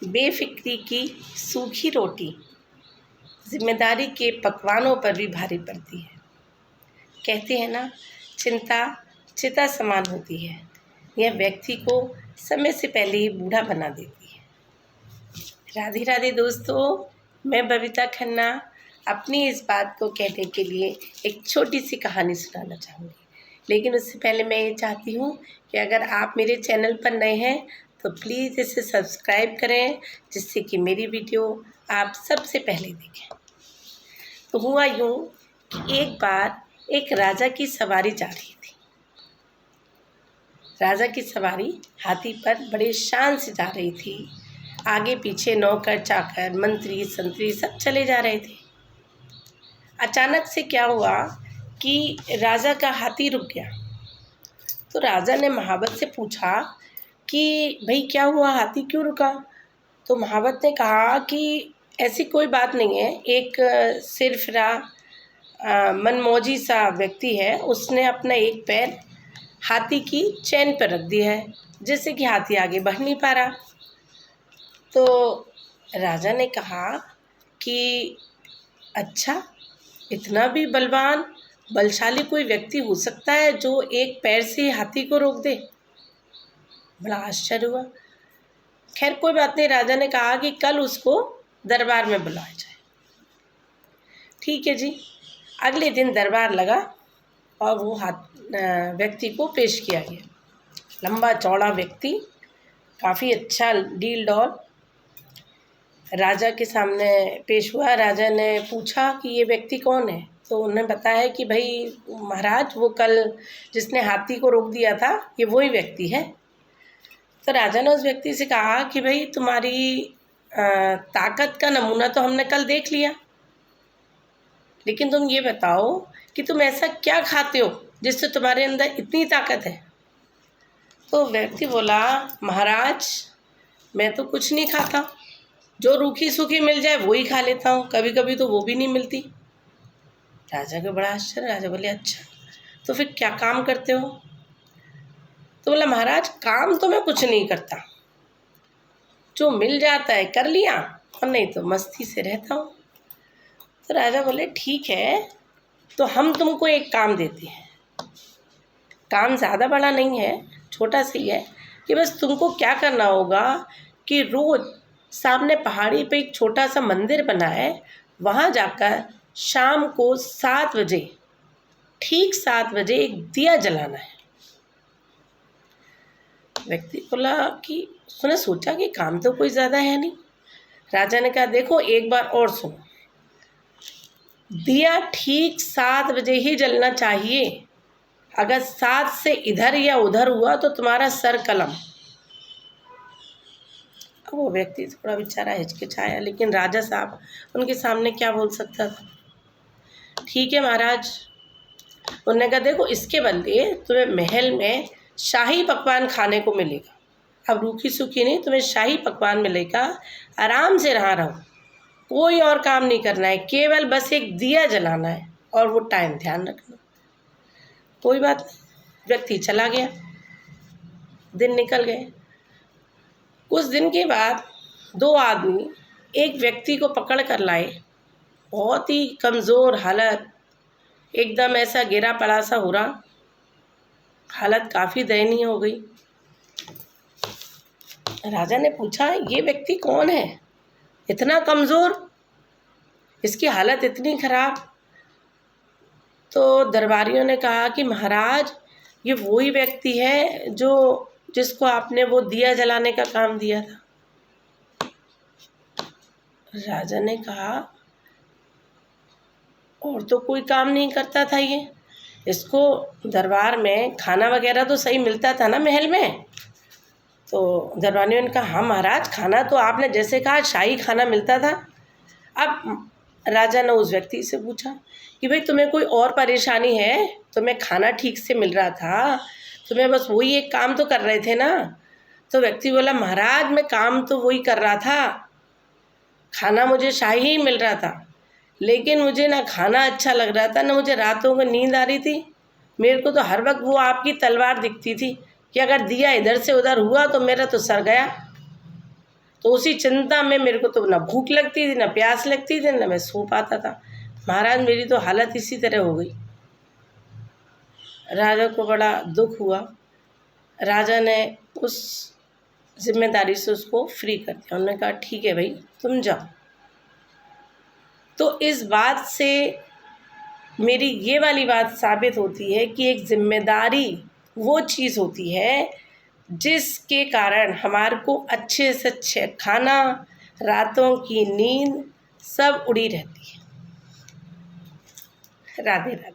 बेफिक्री की सूखी रोटी जिम्मेदारी के पकवानों पर भी भारी पड़ती है। कहते हैं ना, चिंता चिता समान होती है, यह व्यक्ति को समय से पहले ही बूढ़ा बना देती है। राधे राधे दोस्तों, मैं बबीता खन्ना अपनी इस बात को कहने के लिए एक छोटी सी कहानी सुनाना चाहूँगी। लेकिन उससे पहले मैं ये चाहती हूँ कि अगर आप मेरे चैनल पर नए हैं तो प्लीज़ इसे सब्सक्राइब करें, जिससे कि मेरी वीडियो आप सबसे पहले देखें। तो हुआ यूँ कि एक बार एक राजा की सवारी जा रही थी। राजा की सवारी हाथी पर बड़े शान से जा रही थी। आगे पीछे नौकर चाकर मंत्री संतरी सब चले जा रहे थे। अचानक से क्या हुआ कि राजा का हाथी रुक गया। तो राजा ने महावत से पूछा कि भाई क्या हुआ, हाथी क्यों रुका? तो महावत ने कहा कि ऐसी कोई बात नहीं है, एक सिरफिरा मनमौजी सा व्यक्ति है, उसने अपना एक पैर हाथी की चैन पर रख दिया है, जिससे कि हाथी आगे बढ़ नहीं पा रहा। तो राजा ने कहा कि अच्छा, इतना भी बलशाली कोई व्यक्ति हो सकता है जो एक पैर से हाथी को रोक दे? बड़ा आश्चर्य हुआ। खैर कोई बात नहीं, राजा ने कहा कि कल उसको दरबार में बुलाया जाए। ठीक है जी। अगले दिन दरबार लगा और वो व्यक्ति को पेश किया गया। लंबा चौड़ा व्यक्ति, काफ़ी अच्छा डील डॉल राजा के सामने पेश हुआ। राजा ने पूछा कि ये व्यक्ति कौन है? तो उन्हें बताया कि भाई महाराज, वो कल जिसने हाथी को रोक दिया था, ये वही व्यक्ति है। तो राजा ने उस व्यक्ति से कहा कि भाई तुम्हारी ताकत का नमूना तो हमने कल देख लिया, लेकिन तुम ये बताओ कि तुम ऐसा क्या खाते हो जिससे तुम्हारे अंदर इतनी ताकत है? तो व्यक्ति बोला, महाराज मैं तो कुछ नहीं खाता, जो रूखी सूखी मिल जाए वो ही खा लेता हूँ, कभी कभी तो वो भी नहीं मिलती। राजा को बड़ा आश्चर्य। राजा बोले, अच्छा तो फिर क्या काम करते हो? तो बोला, महाराज काम तो मैं कुछ नहीं करता, जो मिल जाता है कर लिया, और नहीं तो मस्ती से रहता हूँ। तो राजा बोले, ठीक है, तो हम तुमको एक काम देते हैं। काम ज़्यादा बड़ा नहीं है, छोटा सा ही है कि बस तुमको क्या करना होगा कि रोज़ सामने पहाड़ी पे एक छोटा सा मंदिर बना है, वहाँ जाकर शाम को 7 बजे, ठीक 7 बजे एक दिया जलाना है। व्यक्ति बोला कि उसने सोचा कि काम तो कोई ज़्यादा है नहीं। राजा ने कहा, देखो एक बार और सुनो, दिया ठीक 7 बजे ही जलना चाहिए, अगर 7 से इधर या उधर हुआ तो तुम्हारा सर कलम। वो व्यक्ति थोड़ा बेचारा हिचकिचाया, लेकिन राजा साहब उनके सामने क्या बोल सकता था। ठीक है महाराज, उन्होंने कहा, देखो इसके बदले तुम्हें महल में शाही पकवान खाने को मिलेगा। अब रूखी सूखी नहीं, तुम्हें शाही पकवान मिलेगा, आराम से रहो, कोई और काम नहीं करना है, केवल बस एक दिया जलाना है, और वो टाइम ध्यान रखना। कोई बात नहीं, व्यक्ति चला गया। दिन निकल गए। कुछ दिन के बाद 2 आदमी एक व्यक्ति को पकड़ कर लाए। बहुत ही कमज़ोर हालत, एकदम ऐसा गिरा पड़ा सा हो रहा, हालत काफ़ी दयनीय हो गई। राजा ने पूछा, ये व्यक्ति कौन है, इतना कमज़ोर, इसकी हालत इतनी खराब? तो दरबारियों ने कहा कि महाराज, ये वही व्यक्ति है जिसको आपने वो दिया जलाने का काम दिया था। राजा ने कहा, और तो कोई काम नहीं करता था ये, इसको दरबार में खाना वगैरह तो सही मिलता था ना महल में? तो दरबारियों ने कहा, हाँ महाराज, खाना तो आपने जैसे कहा शाही खाना मिलता था। अब राजा ने उस व्यक्ति से पूछा कि भाई तुम्हें कोई और परेशानी है? तुम्हें खाना ठीक से मिल रहा था, तुम्हें बस वही एक काम तो कर रहे थे ना? तो व्यक्ति बोला, महाराज मैं काम तो वही कर रहा था, खाना मुझे शाही ही मिल रहा था, लेकिन मुझे ना खाना अच्छा लग रहा था, ना मुझे रातों को नींद आ रही थी। मेरे को तो हर वक्त वो आपकी तलवार दिखती थी कि अगर दिया इधर से उधर हुआ तो मेरा तो सर गया। तो उसी चिंता में मेरे को तो ना भूख लगती थी, ना प्यास लगती थी, ना मैं सो पाता था। महाराज मेरी तो हालत इसी तरह हो गई। राजा को बड़ा दुख हुआ। राजा ने उस जिम्मेदारी से उसको फ्री कर दिया। उन्होंने कहा ठीक है भाई तुम जाओ। तो इस बात से मेरी ये वाली बात साबित होती है कि एक जिम्मेदारी वो चीज़ होती है जिसके कारण हमारे को अच्छे से अच्छे खाना, रातों की नींद सब उड़ी रहती है। राधे राधे।